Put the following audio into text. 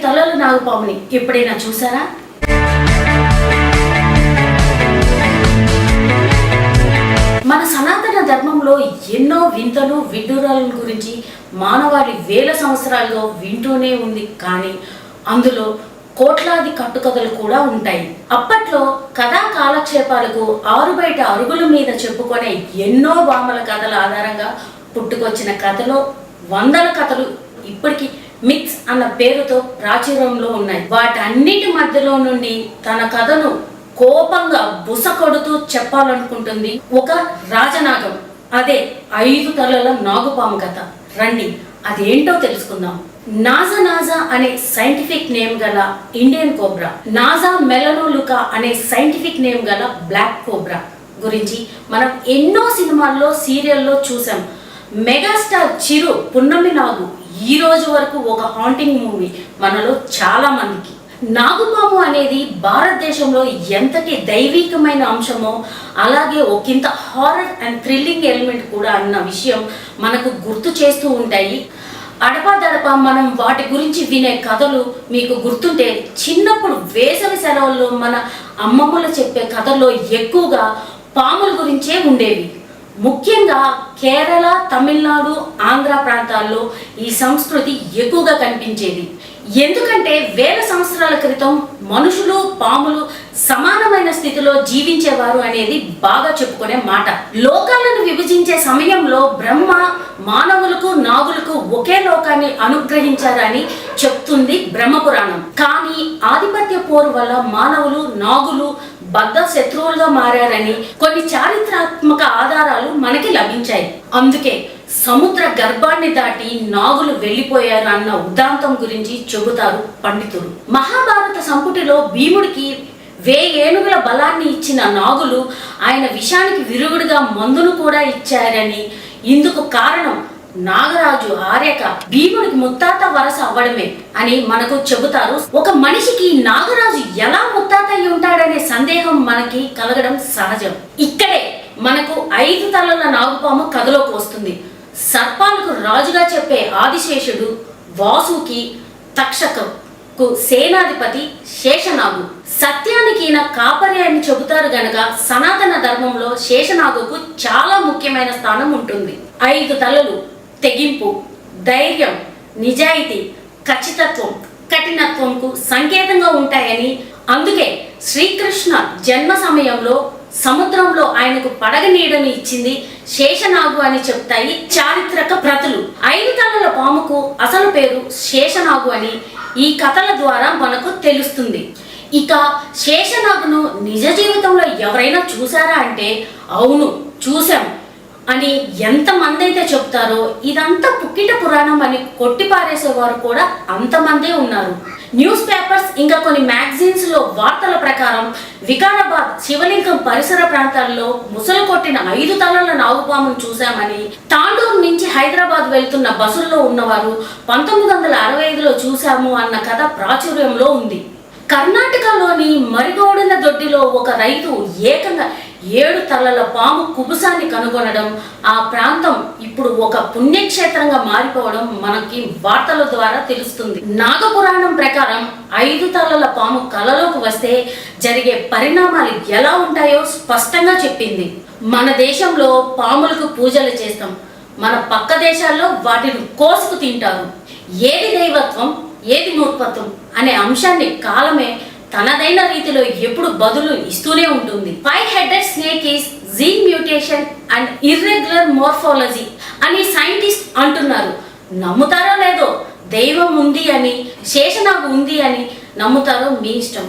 తలల నాగుపాముని ఎప్పుడైనా చూసారా? మన సనాతన ధర్మంలో ఎన్నో వింతలు విడ్డూరాల గురించి మానవాళి వేల సంవత్సరాలుగా వింటూనే ఉంది. కానీ అందులో కోట్లాది కట్టుకథలు కూడా ఉంటాయి. అప్పట్లో కథా కాలక్షేపాలకు ఆరు బయట అరుగుల మీద చెప్పుకునే ఎన్నో బామల కథల ఆధారంగా పుట్టుకొచ్చిన కథలో వందల కథలు ఇప్పటికీ మిక్స్ అన్న పేరుతో ప్రాచుర్యంలో ఉన్నాయి. వాటన్నిటి మధ్యలో నుండి తన కథను కోపంగా బుస కొడుతూ చెప్పాలనుకుంటుంది ఒక రాజనాగం. అదే 5 తలల నాగుపాము కథ. రండి అదేంటో తెలుసుకుందాం. నాజా అనే సైంటిఫిక్ నేమ్ గల ఇండియన్ కోబ్రా, నాజా మెలనోలుకా అనే సైంటిఫిక్ నేమ్ గల బ్లాక్ కోబ్రా గురించి మనం ఎన్నో సినిమాల్లో సీరియల్లో చూసాం. మెగాస్టార్ చిరు పున్నమి నాగు ఈ రోజు వరకు ఒక హాంటింగ్ మూవీ మనలో చాలా మందికి. నాగుపాము అనేది భారతదేశంలో ఎంతటి దైవికమైన అంశమో అలాగే ఒకంత హారర్ అండ్ థ్రిల్లింగ్ ఎలిమెంట్ కూడా అన్న విషయం మనకు గుర్తు చేస్తూ ఉంటాయి. అడపాదడప మనం వాటి గురించి వినే కథలు మీకు గుర్తుంటే, చిన్నప్పుడు వేసవి సెలవుల్లో మన అమ్మమ్మలు చెప్పే కథల్లో ఎక్కువగా పాముల గురించే ఉండేవి. ముఖ్యంగా కేరళ, తమిళనాడు, ఆంధ్ర ప్రాంతాల్లో ఈ సంస్కృతి ఎక్కువగా కనిపించేది. ఎందుకంటే వేల సంవత్సరాల క్రితం మనుషులు పాములు సమానమైన స్థితిలో జీవించేవారు అనేది బాగా చెప్పుకునే మాట. లోకాలను విభజించే సమయంలో బ్రహ్మ మానవులకు నాగులకు ఒకే లోకాన్ని అనుగ్రహించారని చెప్తుంది బ్రహ్మపురాణం. కానీ ఆధిపత్య పోరు వల్ల మానవులు నాగులు బద్ధ శత్రువులుగా మారారని కొన్ని చారిత్రాత్మక ఆధారాలు మనకి లభించాయి. అందుకే సముద్ర గర్భాన్ని దాటి నాగులు వెళ్ళిపోయారు అన్న ఉదాంతం గురించి చెబుతారు పండితులు. మహాభారత సంపుటిలో భీముడికి 1000 ఏనుగుల బలాన్ని ఇచ్చిన నాగులు ఆయన విషానికి విరుగుడుగా మందును కూడా ఇచ్చారని, ఇందుకు కారణం నాగరాజు ఆర్యక భీముడికి ముత్తాత వరస అవ్వడమే అని మనకు చెబుతారు. ఒక మనిషికి నాగరాజు ఎలా ముత్తాత అయి ఉంటాడనే సందేహం మనకి కలగడం సహజం. ఇక్కడే మనకు 5 తలల నాగుపాము కథలోకి వస్తుంది. సర్పాలకు రాజుగా చెప్పే ఆదిశేషుడు, వాసుకి తక్షకకు సేనాధిపతి శేషనాగు, సత్యానికి కాపరి అని చెబుతారు గనక సనాతన ధర్మంలో శేషనాగుకు చాలా ముఖ్యమైన స్థానం ఉంటుంది. 5 తలలు తెగింపు, ధైర్యం, నిజాయితీ, ఖచ్చితత్వం, కఠినత్వంకు సంకేతంగా ఉంటాయని, అందుకే శ్రీకృష్ణ జన్మ సమయంలో సముద్రంలో ఆయనకు పడగ నీడను ఇచ్చింది శేషనాగు అని చెప్తాయి చారిత్రక ప్రతులు. 5 తలల పాముకు అసలు పేరు శేషనాగు అని ఈ కథల ద్వారా మనకు తెలుస్తుంది. ఇక శేషనాగును నిజ జీవితంలో ఎవరైనా చూసారా అంటే అవును చూసాం అని ఎంతమంది అయితే చెప్తారో ఇదంతా పుక్కిట పురాణం అని కొట్టిపారేసేవారు కూడా అంతమందే ఉన్నారు. న్యూస్ పేపర్స్ ఇంకా కొన్ని మ్యాగజైన్స్ లో వార్తల ప్రకారం వికారాబాద్ శివలింగం పరిసర ప్రాంతాల్లో ముసలు కొట్టిన 5 తలల నాగుపామును చూశామని, తాండూరు నుంచి హైదరాబాద్ వెళ్తున్న బస్సుల్లో ఉన్నవారు 1965లో చూశాము అన్న కథ ప్రాచుర్యంలో ఉంది. కర్ణాటకలోని మరిగోడిన దొడ్డిలో ఒక రైతు ఏకంగా 7 తలల పాము కుబుసాన్ని కనుగొనడం, ఆ ప్రాంతం ఇప్పుడు ఒక పుణ్యక్షేత్రంగా మారిపోవడం మనకి వార్తల ద్వారా తెలుస్తుంది. నాగపురాణం ప్రకారం 5 తలల పాము కలలోకి వస్తే జరిగే పరిణామాలు ఎలా ఉంటాయో స్పష్టంగా చెప్పింది. మన దేశంలో పాములకు పూజలు చేస్తాం, మన పక్క దేశాల్లో వాటిని కోసుకు తింటారు. ఏది దైవత్వం ఏది మూర్ఖత్వం అనే అంశాన్ని కాలమే తనదైన రీతిలో ఎప్పుడు బదులు ఇస్తూనే ఉంటుంది. 5-headed snake is gene mutation and irregular morphology అని సైంటిస్ట్ అంటున్నారు. నమ్ముతారో లేదో, దైవం ఉంది అని, శేషనాగు ఉంది అని నమ్ముతారో మీ ఇష్టం.